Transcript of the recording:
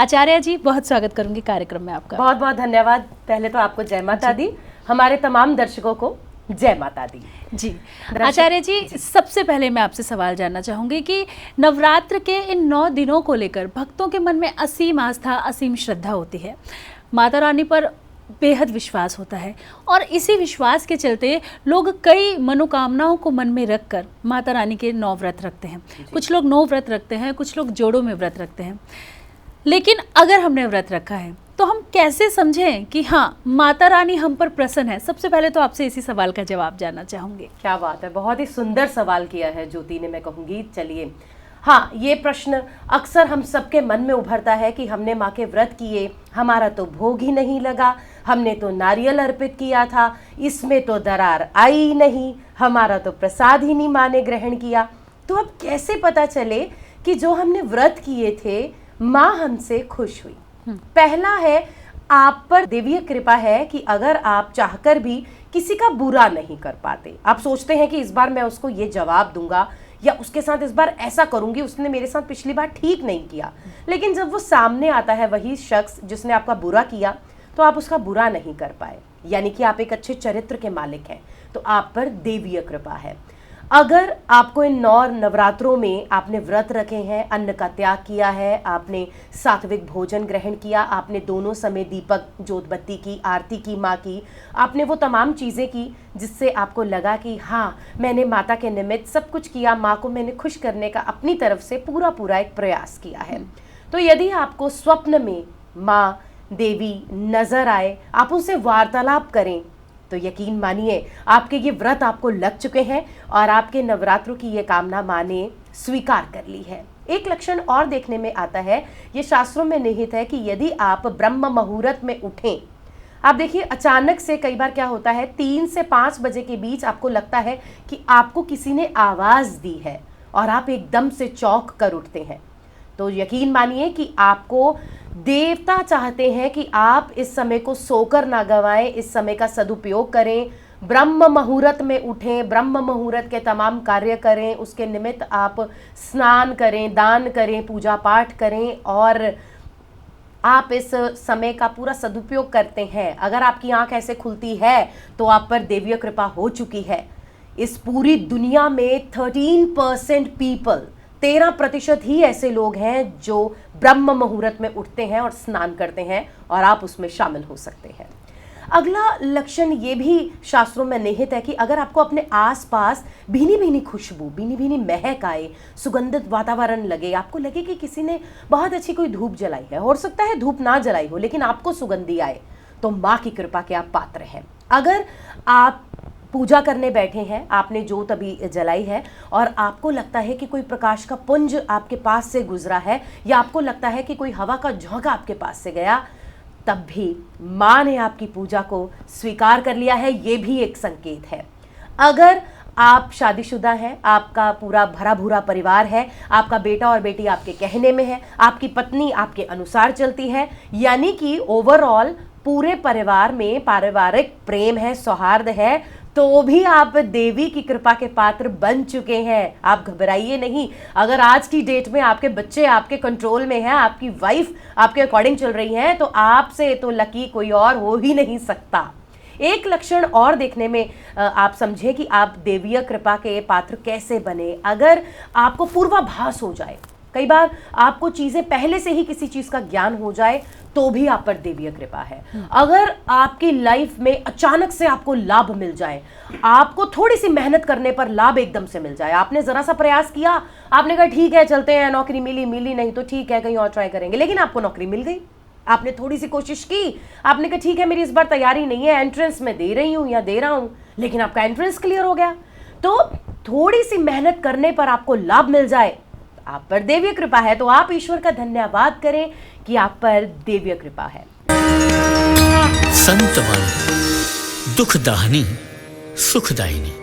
आचार्य जी, बहुत स्वागत करूंगी कार्यक्रम में आपका। बहुत बहुत धन्यवाद। पहले तो आपको जय माता दी, हमारे तमाम दर्शकों को जय माता दी। जी आचार्य जी, सबसे पहले मैं आपसे सवाल जानना चाहूंगी कि नवरात्र के इन 9 दिनों को लेकर भक्तों के मन में असीम आस्था, असीम श्रद्धा होती है। माता रानी पर बेहद विश्वास होता है और इसी विश्वास के चलते लोग कई मनोकामनाओं को मन में रखकर माता रानी के 9 व्रत रखते हैं। कुछ लोग 9 व्रत रखते हैं, कुछ लोग जोड़ों में व्रत रखते हैं। लेकिन अगर हमने व्रत रखा है तो हम कैसे समझें कि हाँ, माता रानी हम पर प्रसन्न है? सबसे पहले तो आपसे इसी सवाल का जवाब जानना चाहूँगी। क्या बात है, बहुत ही सुंदर सवाल किया है ज्योति ने, मैं कहूँगी। चलिए, हाँ, ये प्रश्न अक्सर हम सबके मन में उभरता है कि हमने माँ के व्रत किए, हमारा तो भोग ही नहीं लगा, हमने तो नारियल अर्पित किया था, इसमें तो दरार आई नहीं, हमारा तो प्रसाद ही नहीं माँ ने ग्रहण किया। तो अब कैसे पता चले कि जो हमने व्रत किए थे माँ हमसे खुश हुई? पहला है, आप पर देवीय कृपा है कि अगर आप चाहकर भी किसी का बुरा नहीं कर पाते। आप सोचते हैं कि इस बार मैं उसको ये जवाब दूंगा या उसके साथ इस बार ऐसा करूंगी, उसने मेरे साथ पिछली बार ठीक नहीं किया। लेकिन जब वो सामने आता है वही शख्स जिसने आपका बुरा किया, तो आप उसका बुरा नहीं कर पाए, यानी कि आप एक अच्छे चरित्र के मालिक हैं, तो आप पर देवीय कृपा है। अगर आपको इन 9 नवरात्रों में आपने व्रत रखे हैं, अन्न का त्याग किया है, आपने सात्विक भोजन ग्रहण किया, आपने दोनों समय दीपक जोत बत्ती की, आरती की माँ की, आपने वो तमाम चीज़ें की जिससे आपको लगा कि हाँ, मैंने माता के निमित्त सब कुछ किया, माँ को मैंने खुश करने का अपनी तरफ से पूरा एक प्रयास किया है। तो यदि आपको स्वप्न में माँ देवी नजर आए, आप उनसे वार्तालाप करें, तो यकीन मानिए आपके ये व्रत आपको लग चुके हैं और आपके नवरात्रों की ये कामना माँ ने स्वीकार कर ली है। एक लक्षण और देखने में आता है, ये शास्त्रों में निहित है, कि यदि आप ब्रह्म मुहूर्त में उठें, आप देखिए अचानक से कई बार क्या होता है, 3 से 5 बजे के बीच आपको लगता है कि आपको किसी ने आवाज़ दी है और आप एकदम से चौंक कर उठते हैं, तो यकीन मानिए कि आपको देवता चाहते हैं कि आप इस समय को सोकर ना गंवाएं, इस समय का सदुपयोग करें, ब्रह्म मुहूर्त में उठें, ब्रह्म मुहूर्त के तमाम कार्य करें, उसके निमित्त आप स्नान करें, दान करें, पूजा पाठ करें और आप इस समय का पूरा सदुपयोग करते हैं। अगर आपकी आंख ऐसे खुलती है तो आप पर देवीय कृपा हो चुकी है। इस पूरी दुनिया में 13% पीपल, 13% ही ऐसे लोग हैं जो ब्रह्म मुहूर्त में उठते हैं और स्नान करते हैं, और आप उसमें शामिल हो सकते हैं। अगला लक्षण ये भी शास्त्रों में निहित है कि अगर आपको अपने आसपास भीनी भीनी खुशबू, भीनी भीनी महक आए, सुगंधित वातावरण लगे, आपको लगे कि किसी ने बहुत अच्छी कोई धूप जलाई है, हो सकता है धूप ना जलाई हो लेकिन आपको सुगंधी आए, तो माँ की कृपा के आप पात्र हैं। अगर आप पूजा करने बैठे हैं, आपने जोत अभी जलाई है और आपको लगता है कि कोई प्रकाश का पुंज आपके पास से गुजरा है, या आपको लगता है कि कोई हवा का झोंका आपके पास से गया, तब भी माँ ने आपकी पूजा को स्वीकार कर लिया है। ये भी एक संकेत है। अगर आप शादीशुदा हैं, आपका पूरा भरा भूरा परिवार है, आपका बेटा और बेटी आपके कहने में है, आपकी पत्नी आपके अनुसार चलती है, यानी कि ओवरऑल पूरे परिवार में पारिवारिक प्रेम है, सौहार्द है, तो भी आप देवी की कृपा के पात्र बन चुके हैं। आप घबराइए नहीं। अगर आज की डेट में आपके बच्चे आपके कंट्रोल में हैं, आपकी वाइफ आपके अकॉर्डिंग चल रही है, तो आपसे तो लकी कोई और हो ही नहीं सकता। एक लक्षण और देखने में आप समझे कि आप देवीय कृपा के पात्र कैसे बने। अगर आपको पूर्वाभास हो जाए, कई बार आपको चीज़ें पहले से ही किसी चीज़ का ज्ञान हो जाए, तो भी आप पर देवीय कृपा है। अगर आपकी लाइफ में अचानक से आपको लाभ मिल जाए, आपको थोड़ी सी मेहनत करने पर लाभ एकदम से मिल जाए, आपने ज़रा सा प्रयास किया, आपने कहा ठीक है चलते हैं, नौकरी मिली नहीं तो ठीक है कहीं और ट्राई करेंगे, लेकिन आपको नौकरी मिल गई। आपने थोड़ी सी कोशिश की, आपने कहा ठीक है मेरी इस बार तैयारी नहीं है, एंट्रेंस में दे रही हूँ या दे रहा हूँ, लेकिन आपका एंट्रेंस क्लियर हो गया। तो थोड़ी सी मेहनत करने पर आपको लाभ मिल जाए, आप पर देवीय कृपा है, तो आप ईश्वर का धन्यवाद करें कि आप पर देवीय कृपा है। संतवाणी दुखदाहिनी सुखदायिनी।